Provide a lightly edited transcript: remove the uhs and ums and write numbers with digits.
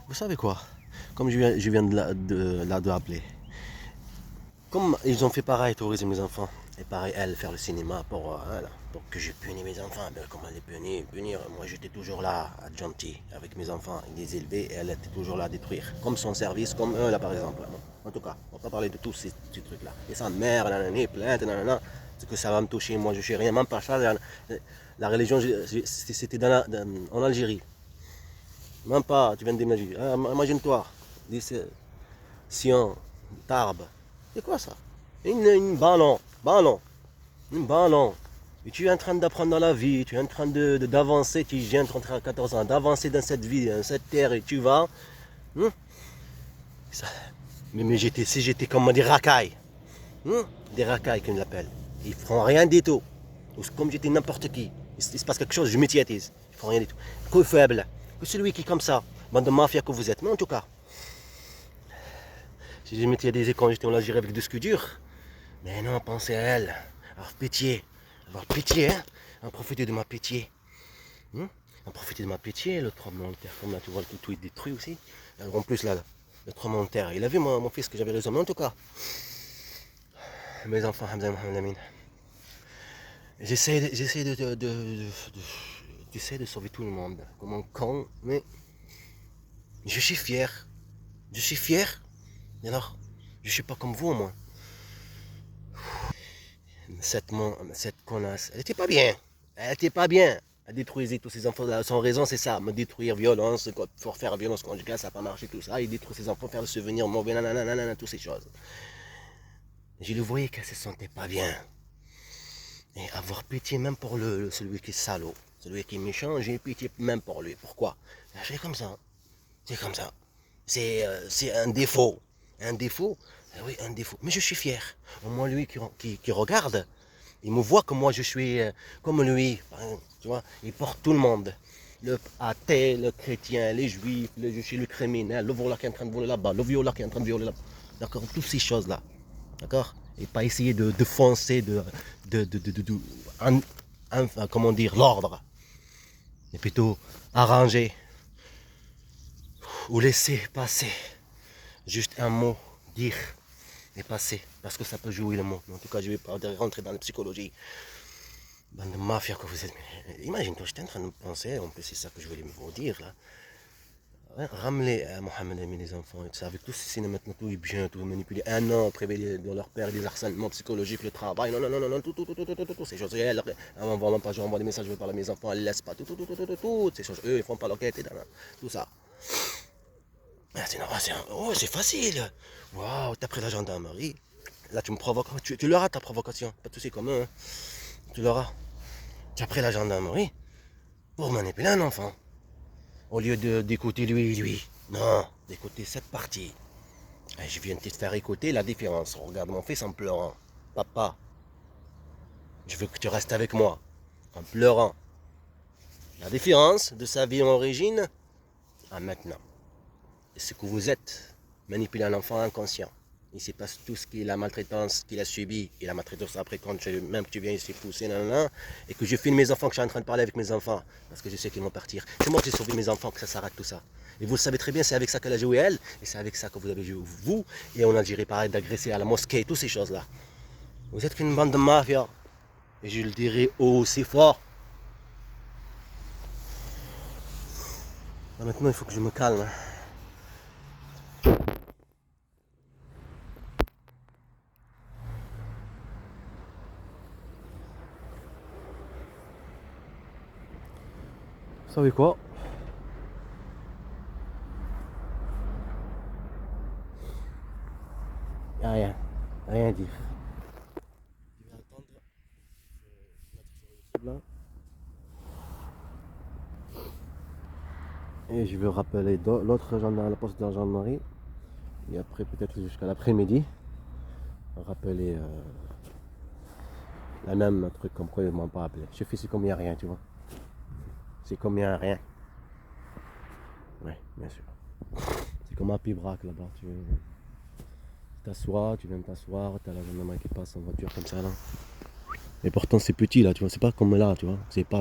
Vous savez quoi? Comme je viens de l'appeler. Comme ils ont fait pareil, terroriser mes enfants. Et pareil, elle, faire le cinéma voilà, pour que je punisse mes enfants. Ben, comment les punir? Moi, j'étais toujours là, à être gentil, avec mes enfants, les élever, et elle était toujours là à détruire. Comme son service, comme eux, là, par exemple. En tout cas, on va pas parler de tous ces trucs-là. Et sa mère, nanani, plainte, nanana, c'est que ça va me toucher. Moi, je ne sais rien, même pas ça. La religion, c'était en Algérie. Même pas, tu viens d'imaginer. Ah, imagine-toi, Sion, Tarbes. C'est quoi ça? Une ballon, une ballon. Et tu es en train d'apprendre dans la vie, tu es en train d'avancer, tu viens de rentrer à 14 ans, d'avancer dans cette vie, dans cette terre, et tu vas. Hein? Ça- mais si j'étais comme des racailles, hein? Des racailles qu'on l'appelle. Ils ne feront rien du tout. Ou comme j'étais n'importe qui. Il se passe quelque chose, je médiatise. Ils ne feront rien du tout. Que faible, que celui qui est comme ça, bande de mafia que vous êtes. Mais en tout cas, si je médiatisais quand j'étais en Algérie avec des scuds durs, mais non, pensez à elle. Avoir pitié, hein? En profiter de ma pitié. Hein? En profiter de ma pitié, le tremblement de terre, comme là, tu vois, tout est détruit aussi. En plus, là, le tremblement de terre, il a vu mon fils que j'avais raison. Mais en tout cas, mes enfants, Hamza et Mohamed Amin, j'essaie de sauver tout le monde, comme un con, mais je suis fier. Je suis fier. Et alors, je suis pas comme vous, moi. Cette connasse, elle était pas bien. Elle était pas bien. Elle détruisait tous ses enfants. Son raison, c'est ça. Me détruire, violence, pour faire violence conjugale, ça n'a pas marché, tout ça. Il détruit ses enfants, faire le souvenir mauvais, nanana, toutes ces choses. Je le voyais qu'elle se sentait pas bien. Et avoir pitié même pour celui qui est salaud, celui qui est méchant, j'ai pitié même pour lui. Pourquoi? C'est comme ça. C'est comme ça. C'est un défaut. Un défaut? Oui, un défaut. Mais je suis fier. Au moins lui qui regarde, il me voit que moi je suis comme lui. Tu vois, il porte tout le monde. Le athée, le chrétien, les juifs, je suis le criminel, le voleur qui est en train de voler là-bas, le violeur qui est en train de violer là-bas. D'accord? Toutes ces choses-là. D'accord? Et pas essayer de foncer, comment dire, l'ordre. Et plutôt arranger ou laisser passer. Juste un mot, dire et passer. Parce que ça peut jouer le mot. Mais en tout cas, je ne vais pas rentrer dans la psychologie. Bande de mafia que vous êtes. Imagine-toi, j'étais en train de penser, en plus c'est ça que je voulais vous dire là. Ouais, ramener à Mohamed Amin les enfants, et tout ça, avec tout ce cinéma maintenant, tout est bien, tout est manipulé. Un an privé de leur père, des harcèlements psychologiques, le travail, non, tout, ces choses. Elle, on voit même pas, je envoie des messages, je parle à mes enfants, elle laisse pas, tout, ces choses. Eux, ils font pas l'enquête, tout ça. Ah, c'est facile. Waouh, t'as pris la gendarmerie. Là, tu me provoques. Tu l'auras ta provocation. Pas de soucis comme eux. Hein. Tu l'auras. Tu as pris la gendarmerie pour manipuler un enfant. Au lieu d'écouter lui. Non, d'écouter cette partie. Et je viens de te faire écouter la différence. Regarde mon fils en pleurant. Papa, je veux que tu restes avec moi. En pleurant. La différence de sa vie en origine à maintenant. Et ce que vous êtes, manipuler un enfant inconscient. Il se passe tout ce qui est la maltraitance qu'il a subi et la maltraitance après quand même que tu viens ici pousser, et que je filme mes enfants, que je suis en train de parler avec mes enfants, parce que je sais qu'ils vont partir. C'est moi qui ai sauvé mes enfants, que ça s'arrête tout ça. Et vous le savez très bien, c'est avec ça qu'elle a joué elle, et c'est avec ça que vous avez joué vous, et on a diré pareil d'agresser à la mosquée, toutes ces choses-là. Vous êtes qu'une bande de mafia, et je le dirai aussi fort. Maintenant, il faut que je me calme. Vous savez quoi? Rien, rien dire. Je vais attendre là. Et je vais rappeler l'autre gendarme, la poste de la gendarmerie. Et après, peut-être jusqu'à l'après-midi, rappeler la même truc comme quoi ils m'ont pas appelé. Je fais c'est comme il n'y a rien, tu vois. C'est comme il n'y a rien. Oui, bien sûr. C'est comme un pibrac là-bas. Tu t'assois, tu viens t'asseoir, t'as la gendarmerie qui passe en voiture comme ça là. Et pourtant c'est petit là, tu vois. C'est pas comme là, tu vois. C'est pas